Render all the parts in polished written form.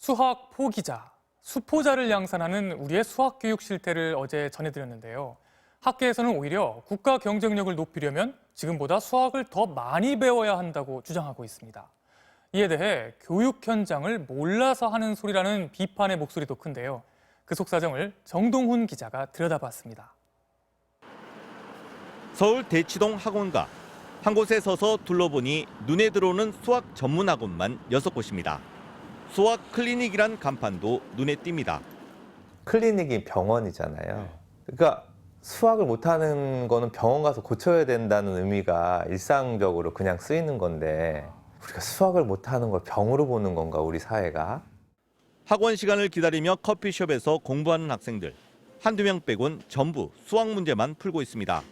수학 포기자, 수포자를 양산하는 우리의 수학 교육 실태를 어제 전해드렸는데요. 학계에서는 오히려 국가 경쟁력을 높이려면 지금보다 수학을 더 많이 배워야 한다고 주장하고 있습니다. 이에 대해 교육 현장을 몰라서 하는 소리라는 비판의 목소리도 큰데요. 그 속 사정을 정동훈 기자가 들여다봤습니다. 서울 대치동 학원가. 한 곳에 서서 둘러보니 눈에 들어오는 수학 전문 학원만 6곳입니다. 수학 클리닉이란 간판도 눈에 띕니다. 클리닉이 병원이잖아요. 그러니까 수학을 못하는 거는 병원 가서 고쳐야 된다는 의미가 일상적으로 그냥 쓰이는 건데 우리가 수학을 못하는 걸 병으로 보는 건가, 우리 사회가? 학원 시간을 기다리며 커피숍에서 공부하는 학생들. 한두 명 빼곤 전부 수학 문제만 풀고 있습니다.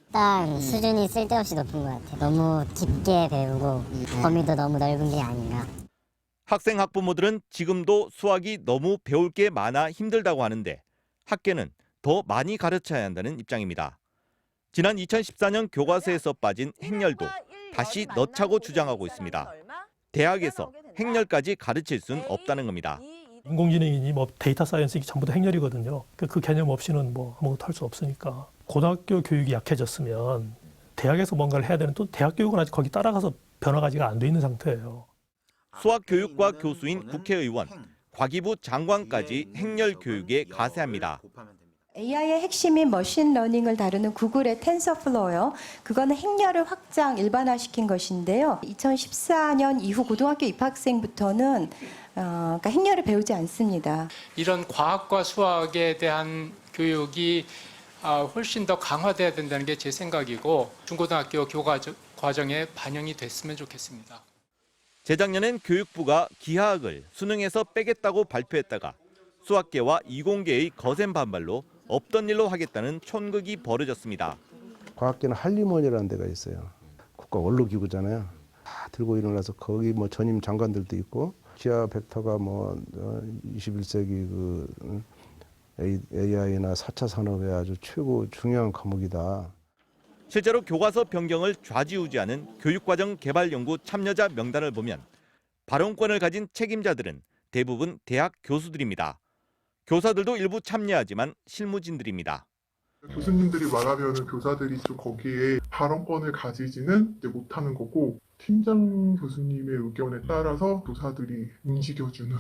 일단 수준이 쓸데없이 높은 것 같아요. 너무 깊게 배우고 범위도 너무 넓은 게 아닌가. 학생 학부모들은 지금도 수학이 너무 배울 게 많아 힘들다고 하는데 학계는 더 많이 가르쳐야 한다는 입장입니다. 지난 2014년 교과서에서 빠진 행렬도 다시 넣자고 주장하고 있습니다. 대학에서 행렬까지 가르칠 수는 없다는 겁니다. 인공지능이니 데이터 사이언스이 전부 다 행렬이거든요. 그 개념 없이는 아무것도 할 수 없으니까. 고등학교 교육이 약해졌으면 대학에서 뭔가를 해야 되는, 또 대학 교육은 아직 거기 따라가서 변화가 안 돼 있는 상태예요. 수학교육과 교수인 국회의원, 과기부 장관까지 행렬 교육에 가세합니다. AI의 핵심인 머신러닝을 다루는 구글의 텐서플로어요. 그거는 행렬을 확장, 일반화시킨 것인데요. 2014년 이후 고등학교 입학생부터는 그러니까 행렬을 배우지 않습니다. 이런 과학과 수학에 대한 교육이 훨씬 더 강화돼야 된다는 게 제 생각이고 중고등학교 교과정에 반영이 됐으면 좋겠습니다. 재작년엔 교육부가 기하학을 수능에서 빼겠다고 발표했다가 수학계와 이공계의 거센 반발로 없던 일로 하겠다는 촌극이 벌어졌습니다. 과학계는 한림원이라는 데가 있어요. 국가 원로기구잖아요. 다 들고 일어나서 거기 전임 장관들도 있고 기하 벡터가 21세기 AI나 4차 산업의 아주 최고 중요한 과목이다. 실제로 교과서 변경을 좌지우지하는 교육과정 개발연구 참여자 명단을 보면 발언권을 가진 책임자들은 대부분 대학 교수들입니다. 교사들도 일부 참여하지만 실무진들입니다. 교수님들이 말하면 교사들이 좀 거기에 발언권을 가지지는 못하는 거고 팀장 교수님의 의견에 따라서 교사들이 움직여주는.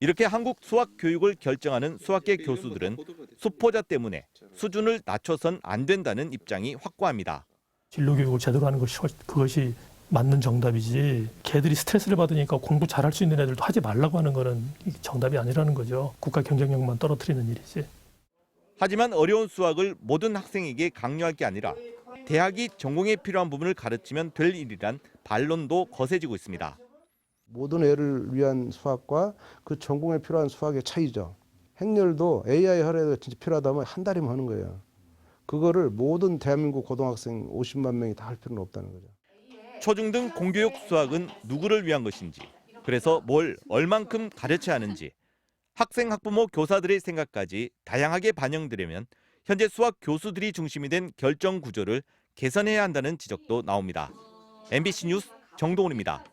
이렇게 한국 수학 교육을 결정하는 수학계 교수들은 수포자 때문에 수준을 낮춰선 안 된다는 입장이 확고합니다. 진로 교육을 제대로 하는 그것이 맞는 정답이지, 걔들이 스트레스를 받으니까 공부 잘할 수 있는 애들도 하지 말라고 하는 거는 정답이 아니라는 거죠. 국가 경쟁력만 떨어뜨리는 일이지. 하지만 어려운 수학을 모든 학생에게 강요할 게 아니라 대학이 전공에 필요한 부분을 가르치면 될 일이란 반론도 거세지고 있습니다. 모든 애를 위한 수학과 그 전공에 필요한 수학의 차이죠. 행렬도 AI 하려고 진짜 필요하다면 한 달이면 하는 거예요. 그거를 모든 대한민국 고등학생 50만 명이 다 할 필요는 없다는 거죠. 초중등 공교육 수학은 누구를 위한 것인지, 그래서 뭘 얼만큼 가르쳐야 하는지, 학생, 학부모, 교사들의 생각까지 다양하게 반영되려면 현재 수학 교수들이 중심이 된 결정 구조를 개선해야 한다는 지적도 나옵니다. MBC 뉴스 정동훈입니다.